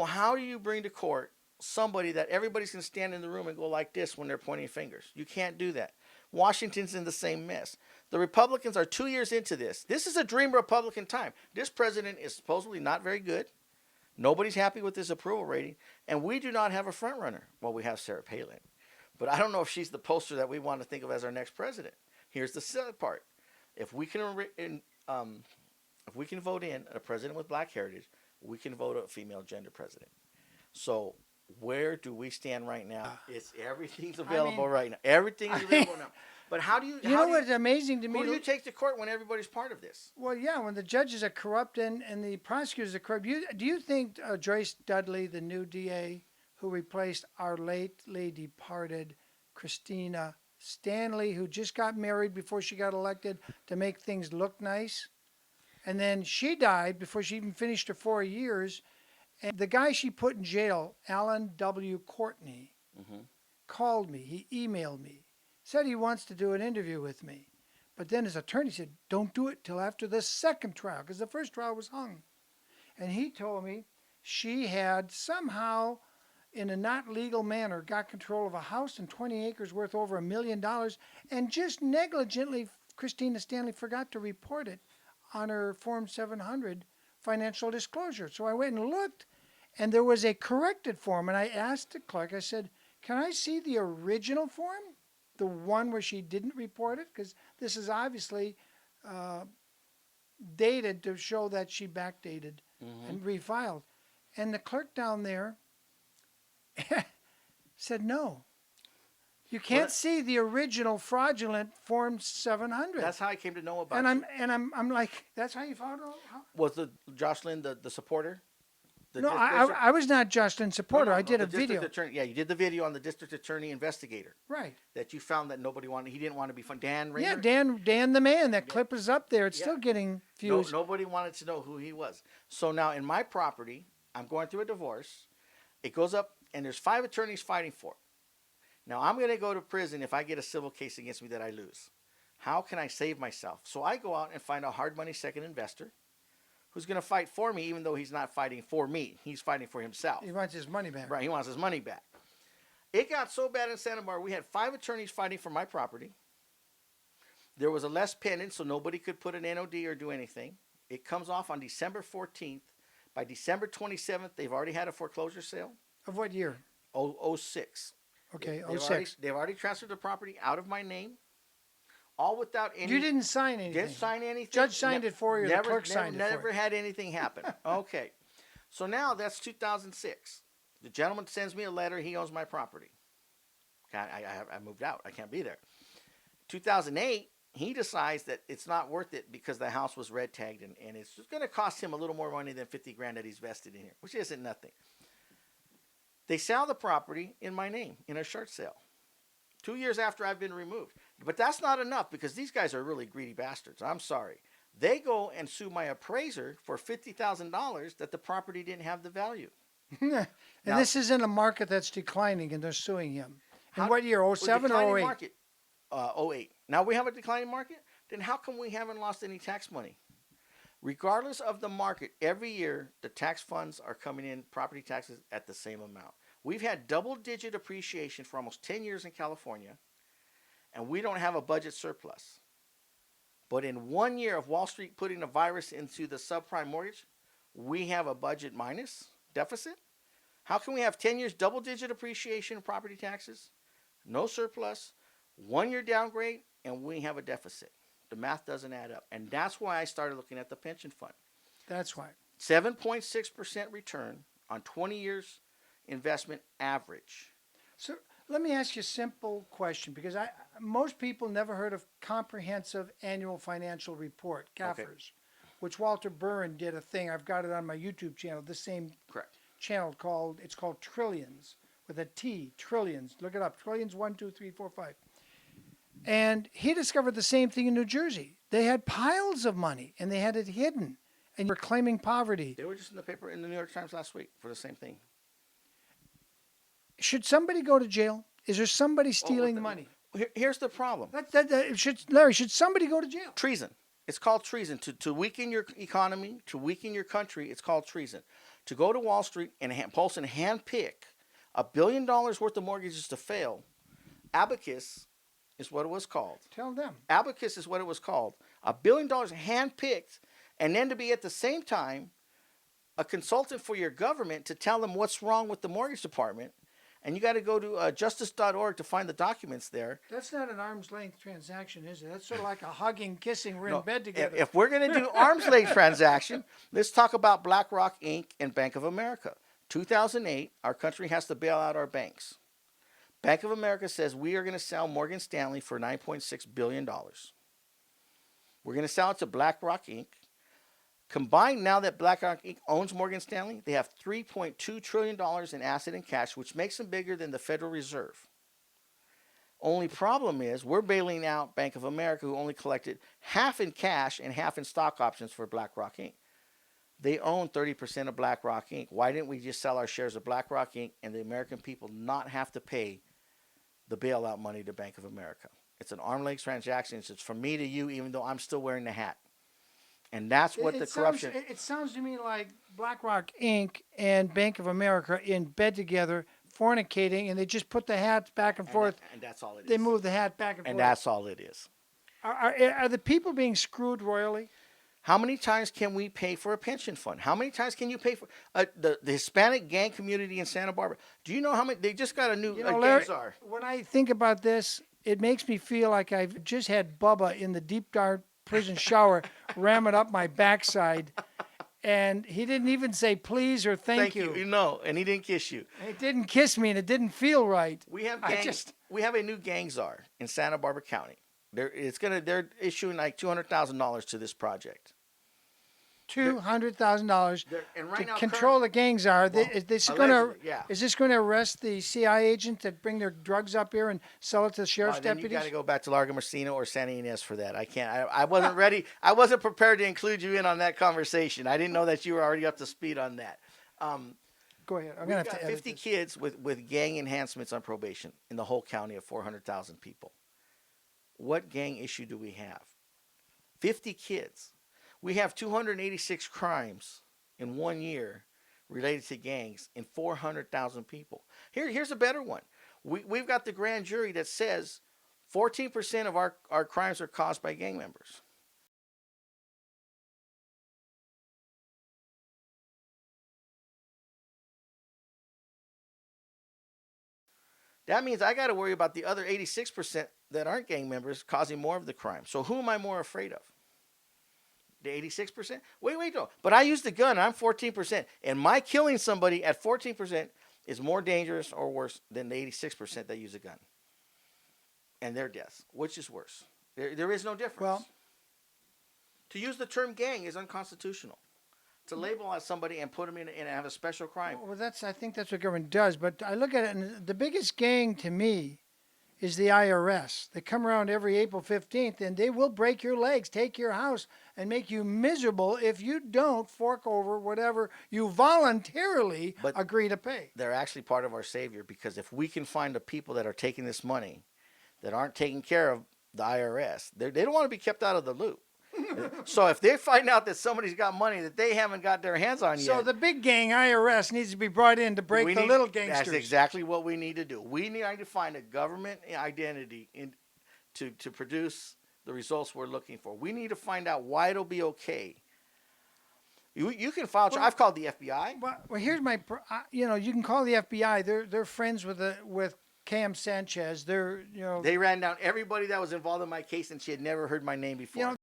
So how do you bring to court somebody that everybody's going to stand in the room and go like this when they're pointing fingers? You can't do that. Washington's in the same mess. The Republicans are 2 years into this. This is a dream Republican time. This president is supposedly not very good. Nobody's happy with his approval rating, and we do not have a front runner. Well, we have Sarah Palin, but I don't know if she's the poster that we want to think of as our next president. Here's the sad part: if we can, if we can vote in a president with black heritage, we can vote a female gender president. So where do we stand right now? It's everything's available right now. Everything's available now. But how do you? You know what's amazing to me? Who do you take to court when everybody's part of this? Well, yeah, when the judges are corrupt and the prosecutors are corrupt. Do you think Joyce Dudley, the new DA, who replaced our lately departed Christina Stanley, who just got married before she got elected to make things look nice, and then she died before she even finished her 4 years, and the guy she put in jail, Alan W. Courtney, called me. He emailed me. Said he wants to do an interview with me. But then his attorney said, don't do it till after the second trial, because the first trial was hung. And he told me she had somehow, in a not legal manner, got control of a house and 20 acres worth over $1 million, and just negligently, Christina Stanley forgot to report it on her Form 700 financial disclosure. So I went and looked, and there was a corrected form, and I asked the clerk, I said, can I see the original form? The one where she didn't report it, because this is obviously dated to show that she backdated and refiled. And the clerk down there said, no, you can't see the original fraudulent Form 700. That's how I came to know about and it. I'm like, that's how you found out? Was the Jocelyn the supporter? No, I was not Jocelyn's supporter. I did a video. Attorney, yeah, you did the video on the district attorney investigator. Right. That you found that nobody wanted. He didn't want to be fun. Dan Rayner? Yeah, Dan the man. That clip is up there. It's still getting views. No, nobody wanted to know who he was. So now in my property, I'm going through a divorce. It goes up, and there's 5 attorneys fighting for it. Now I'm going to go to prison if I get a civil case against me that I lose. How can I save myself? So I go out and find a hard money second investor who's going to fight for me, even though he's not fighting for me. He's fighting for himself. He wants his money back. Right, he wants his money back. It got so bad in Santa Barbara, we had 5 attorneys fighting for my property. There was a less pending, so nobody could put an NOD or do anything. It comes off on December 14th. By December 27th, they've already had a foreclosure sale. Of what year? 06. Okay, They've 06. They've already transferred the property out of my name. All without any... You didn't sign anything. Didn't sign anything. Judge signed it for you. The clerk signed it for you. Never had anything happen. Okay. So now that's 2006. The gentleman sends me a letter. He owns my property. Okay, I moved out. I can't be there. 2008, he decides that it's not worth it because the house was red tagged and it's going to cost him a little more money than 50 grand that he's vested in here, which isn't nothing. They sell the property in my name in a short sale. 2 years after I've been removed. But that's not enough because these guys are really greedy bastards. I'm sorry. They go and sue my appraiser for $50,000 that the property didn't have the value. And now, this is in a market that's declining and they're suing him. In what year, 07 or 08? Market, 08. Now we have a declining market? Then how come we haven't lost any tax money? Regardless of the market, every year the tax funds are coming in, property taxes, at the same amount. We've had double-digit appreciation for almost 10 years in California, and we don't have a budget surplus. But in 1 year of Wall Street putting a virus into the subprime mortgage, we have a budget minus deficit. How can we have 10 years double-digit appreciation in property taxes, no surplus, 1 year downgrade, and we have a deficit? The math doesn't add up. And that's why I started looking at the pension fund. That's why. 7.6% return on 20 years investment average. So let me ask you a simple question, because most people never heard of Comprehensive Annual Financial Report, CAFRS, which Walter Burren did a thing. I've got it on my YouTube channel, the same channel it's called Trillions, with a T, Trillions. Look it up, Trillions 1, 2, 3, 4, 5. And he discovered the same thing in New Jersey. They had piles of money, and they had it hidden, and were claiming poverty. They were just in the paper in the New York Times last week for the same thing. Should somebody go to jail? Is there somebody stealing money? Here's the problem. Larry, should somebody go to jail? Treason. It's called treason. To weaken your economy, to weaken your country, it's called treason. to go to Wall Street and post and hand pick $1 billion worth of mortgages to fail. Abacus is what it was called. Tell them. Abacus is what it was called. $1 billion hand picked, and then to be at the same time a consultant for your government to tell them what's wrong with the mortgage department. And you got to go to justice.org to find the documents there. That's not an arm's length transaction, is it? That's sort of like a hugging, kissing. We're in bed together. If we're going to do arm's length transaction, let's talk about BlackRock Inc. and Bank of America. 2008, our country has to bail out our banks. Bank of America says we are going to sell Morgan Stanley for $9.6 billion. We're going to sell it to BlackRock Inc. Combined, now that BlackRock Inc. owns Morgan Stanley, they have $3.2 trillion in asset and cash, which makes them bigger than the Federal Reserve. Only problem is we're bailing out Bank of America, who only collected half in cash and half in stock options for BlackRock Inc. They own 30% of BlackRock Inc. Why didn't we just sell our shares of BlackRock Inc. and the American people not have to pay the bailout money to Bank of America? It's an arm's length transaction. It's from me to you, even though I'm still wearing the hat. And that's what the corruption. It sounds to me like BlackRock Inc. and Bank of America in bed together, fornicating, and they just put the hats back and forth. And that's all it is. They move the hat back and forth. And that's all it is. Are the people being screwed royally? How many times can we pay for a pension fund? How many times can you pay for the Hispanic gang community in Santa Barbara? Do you know how many? They just got a new gang czar. When I think about this, it makes me feel like I've just had Bubba in the deep dark prison shower ram it up my backside, and he didn't even say please or thank you. No, and he didn't kiss you. It didn't kiss me, and it didn't feel right. We have a new gang czar in Santa Barbara County. They're issuing like $200,000 to this project. $200,000 right to control the gang czar. Is this going to arrest the CI agent that bring their drugs up here and sell it to the sheriff's deputies? You got to go back to Largo Messina or Santa Ynez for that. I can't. I wasn't ready. I wasn't prepared to include you in on that conversation. I didn't know that you were already up to speed on that. Go ahead. I'm going to have to edit 50 kids with gang enhancements on probation in the whole county of 400,000 people. What gang issue do we have? 50 kids. We have 286 crimes in 1 year related to gangs in 400,000 people. Here's a better one. We've got the grand jury that says 14% of our crimes are caused by gang members. That means I got to worry about the other 86% that aren't gang members causing more of the crime. So who am I more afraid of? The 86%? Wait, no. But I used the gun, and I'm 14%. And my killing somebody at 14% is more dangerous or worse than the 86% that use a gun. And their deaths. Which is worse? There is no difference. Well, to use the term gang is unconstitutional. To label as somebody and put them in and have a special crime. Well, I think that's what government does. But I look at it, and the biggest gang to me is the IRS. They come around every April 15th, and they will break your legs, take your house, and make you miserable if you don't fork over whatever you voluntarily agree to pay. They're actually part of our savior, because if we can find the people that are taking this money that aren't taking care of the IRS, they don't want to be kept out of the loop. So if they find out that somebody's got money that they haven't got their hands on yet. So the big gang IRS needs to be brought in to break the little gangsters. That's exactly what we need to do. We need to find a government identity to produce the results we're looking for. We need to find out why it'll be okay. You can file. I've called the FBI. Well, here's my. You can call the FBI. They're friends with Cam Sanchez. They ran down everybody that was involved in my case, and she had never heard my name before.